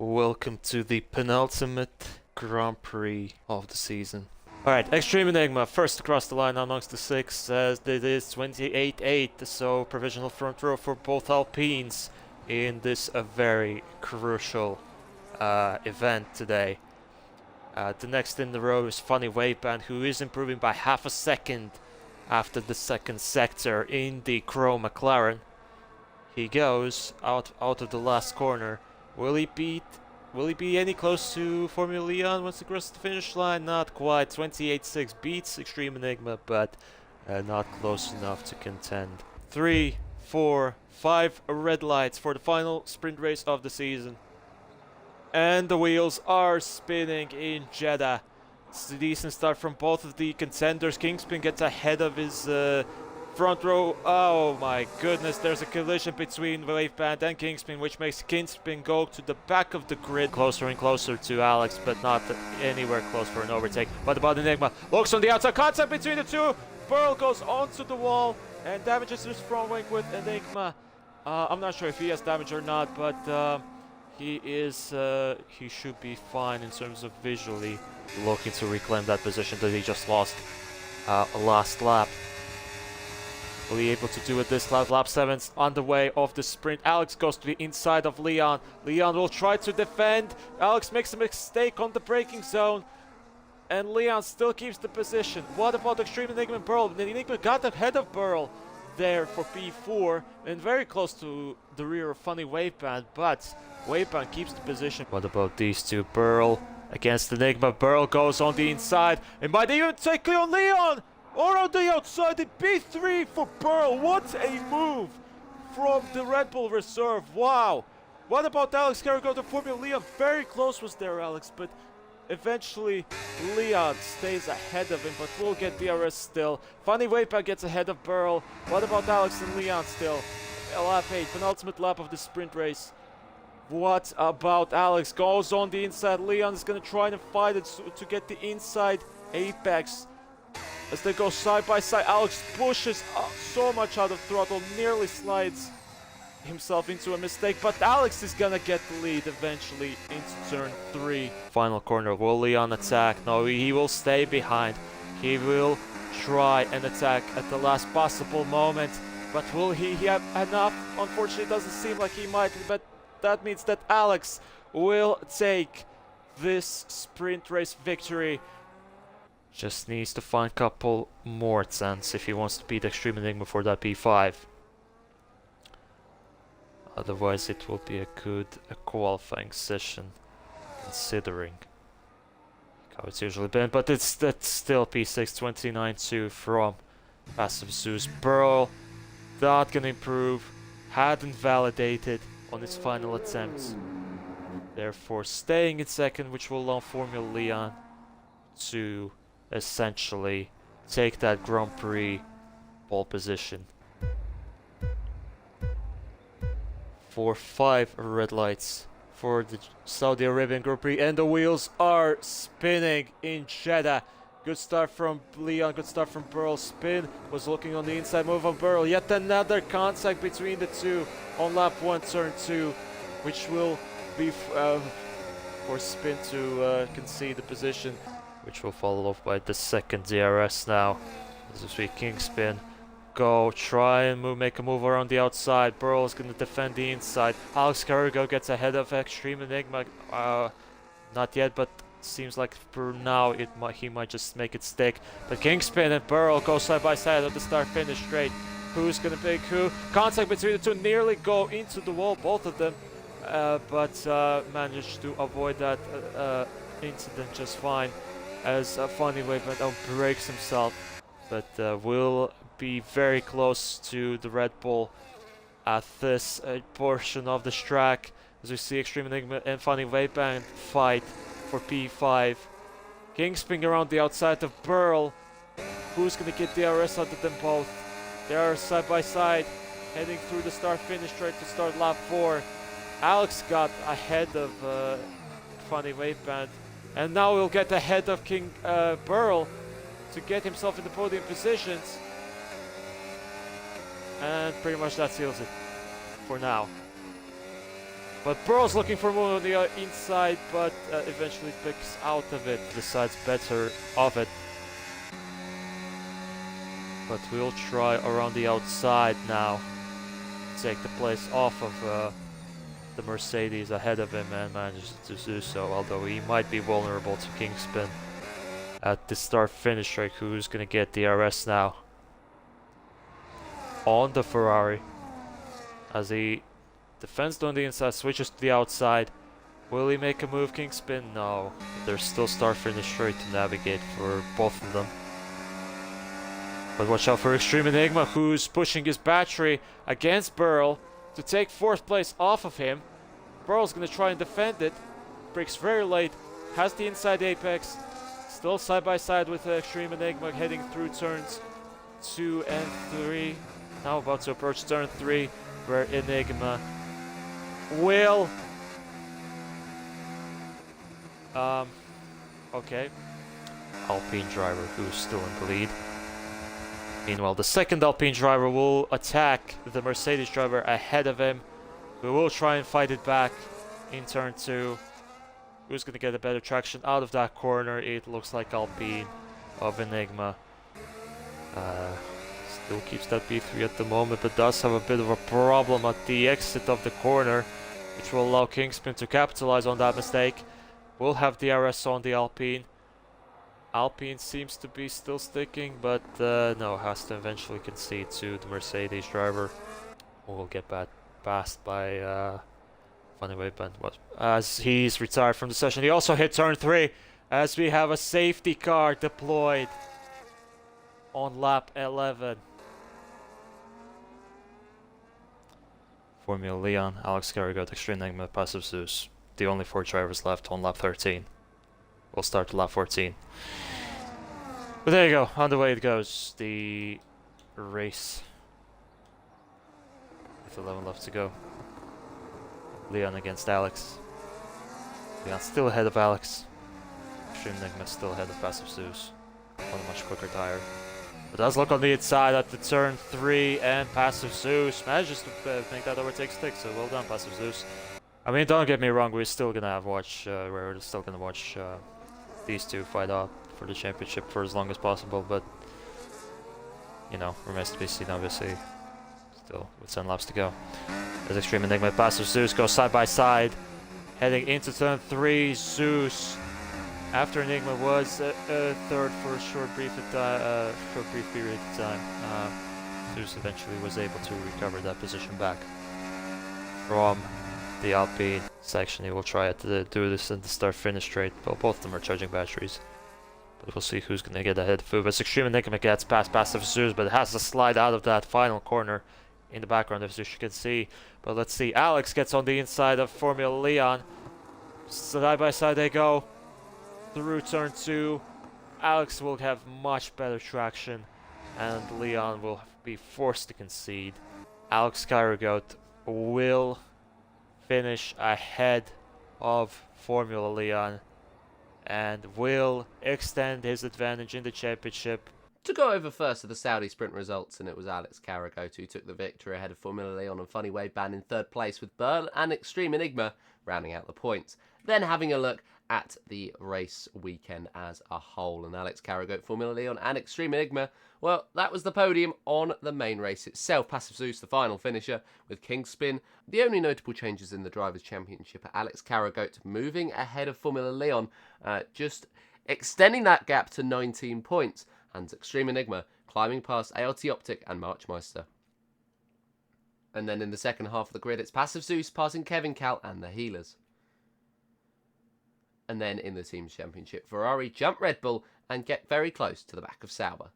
Welcome to the penultimate Grand Prix of the season. Alright, Extreme Enigma, first across the line amongst the six, says that it is 28-8, so provisional front row for both Alpines in this very crucial event today. The next in the row is Funny Waveband, who is improving by half a second after the second sector in the Chrome McLaren. He goes out of the last corner. Will he be any close to Formula Leon once he crosses the finish line? Not quite. 28-6 beats Extreme Enigma, but not close enough to contend. 3, 4, 5 red lights for the final sprint race of the season. And the wheels are spinning in Jeddah. It's a decent start from both of the contenders. Kingspin gets ahead of his front row. Oh my goodness, there's a collision between Waveband and Kingspin, which makes Kingspin go to the back of the grid, closer and closer to Alex, but not anywhere close for an overtake. What about Enigma? Looks on the outside, contact between the two. Burl goes onto the wall and damages his front wing with Enigma. I'm not sure if he has damage or not, but he should be fine in terms of visually looking to reclaim that position that he just lost last lap. Will he be able to do it this lap? Lap 7's on the way of the sprint. Alex goes to the inside of Leon. Leon will try to defend. Alex makes a mistake on the braking zone. And Leon still keeps the position. What about Extreme Enigma and Burl? Enigma got ahead of Burl there for P4 and very close to the rear of Funny Waveband, but Waveband keeps the position. What about these two? Burl against Enigma. Burl goes on the inside and might even take on Leon! Or on the outside, in P3 for Burl. What a move from the Red Bull reserve. Wow. What about Alex Carrigo to Formula Leon? Very close was there, Alex, but eventually Leon stays ahead of him, but will get DRS still. Funny Waveband gets ahead of Burl. What about Alex and Leon still? Lap 8, penultimate lap of the sprint race. What about Alex? Goes on the inside. Leon is going to try and fight it to get the inside apex. As they go side by side, Alex pushes so much out of throttle, nearly slides himself into a mistake, but Alex is gonna get the lead eventually into turn 3. Final corner, will Leon attack? No, he will stay behind. He will try and attack at the last possible moment, but will he have enough? Unfortunately, it doesn't seem like he might, but that means that Alex will take this sprint race victory. Just needs to find a couple more attempts if he wants to beat Extreme Enigma for that P5. Otherwise it will be a good qualifying session, considering how it's usually been. But that's still P6, 29-2 from Passive Zeus. Burl not gonna improve, hadn't validated on his final attempts. Therefore staying in second, which will allow Formula Leon to essentially take that Grand Prix pole position. For 5 red lights for the Saudi Arabian Grand Prix, and the wheels are spinning in Jeddah. Good start from Leon, good start from Burl. Spin was looking on the inside, move on Burl. Yet another contact between the two on lap 1, turn 2, which will be for Spin to concede the position, which will follow up by the second DRS now. As we see Kingspin go try and make a move around the outside. Burl is going to defend the inside. Alex Carrigo gets ahead of Extreme Enigma. Not yet, but seems like for now he might just make it stick. But Kingspin and Burl go side by side at the start-finish straight. Who's going to pick who? Contact between the two, nearly go into the wall, both of them. But managed to avoid that incident just fine, as Funny Waveband breaks himself, but will be very close to the Red Bull at this portion of the track, as we see Extreme Enigma and Funny Waveband fight for P5. Kingspin around the outside of Burl. Who's going to get DRS out of them both? They are side by side, heading through the start-finish straight to start lap 4. Alex got ahead of Funny Waveband, and now we'll get ahead of Burl to get himself in the podium positions. And pretty much that seals it for now. But Burrow's looking for more on the inside, but eventually picks out of it, decides better of it. But we'll try around the outside now. Take the place off of the Mercedes ahead of him and manages to do so, although he might be vulnerable to Kingspin at the start-finish straight. Who's going to get the DRS now? On the Ferrari. As he defends on the inside, switches to the outside. Will he make a move, Kingspin? No. There's still start-finish straight to navigate for both of them. But watch out for Extreme Enigma, who's pushing his battery against Burl to take 4th place off of him. Burl's going to try and defend it. Breaks very late. Has the inside apex. Still side by side with Extreme Enigma heading through turns 2 and 3. Now about to approach turn 3, where Enigma will... okay. Alpine driver who's still in the lead. Meanwhile, the second Alpine driver will attack the Mercedes driver ahead of him. We will try and fight it back in turn 2. Who's going to get a better traction out of that corner? It looks like Alpine of Enigma. Still keeps that P3 at the moment, but does have a bit of a problem at the exit of the corner, which will allow Kingspin to capitalize on that mistake. We'll have DRS on the Alpine. Alpine seems to be still sticking, but no, has to eventually concede to the Mercedes driver. We'll get passed by funny way, but as he's retired from the session. He also hit turn 3 as we have a safety car deployed on lap 11. Formula Leon, Alex Carrigot, Extreme Enigma, Passive Zeus. The only 4 drivers left on lap 13. We'll start lap 14. But there you go, on the way it goes, the race. With 11 left to go. Leon against Alex. Leon still ahead of Alex. Extreme Enigma still ahead of Passive Zeus. On a much quicker tire. But does look on the inside at the turn 3, and Passive Zeus manages to make that overtake stick, so well done, Passive Zeus. I mean, don't get me wrong, we're still gonna we're still gonna watch these two fight out for the championship for as long as possible, but you know, remains to be seen, obviously. Still with 10 laps to go. As Extreme Enigma and Passive Zeus go side by side, heading into turn 3. Zeus, after Enigma was third for a short brief period of time, Zeus eventually was able to recover that position back from the Alpine section. He will try to do this in the start-finish straight. Well, both of them are charging batteries, but we'll see who's going to get ahead of who. As Extreme Enigma gets past Passive Zeus, but it has to slide out of that final corner in the background, as you can see. But let's see, Alex gets on the inside of Formula Leon. Side by side they go through turn 2. Alex will have much better traction, and Leon will be forced to concede. Alex Carrigot will finish ahead of Formula Leon and will extend his advantage in the championship. To go over first of the Saudi sprint results, and it was Alex Carrigot who took the victory ahead of Formula Leon and Funny Wave Band in 3rd place, with Burl and Extreme Enigma rounding out the points. Then having a look at the race weekend as a whole, and Alex Carrigot, Formula Leon and Extreme Enigma, well, that was the podium on the main race itself. Passive Zeus, the final finisher, with Kingspin. The only notable changes in the Drivers' Championship are Alex Carrigot moving ahead of Formula Leon, just extending that gap to 19 points, and Extreme Enigma climbing past ALT Optic and Marchmeister. And then in the second half of the grid, it's Passive Zeus passing Kevin Cal and the Healers. And then in the Teams Championship, Ferrari jump Red Bull and get very close to the back of Sauber.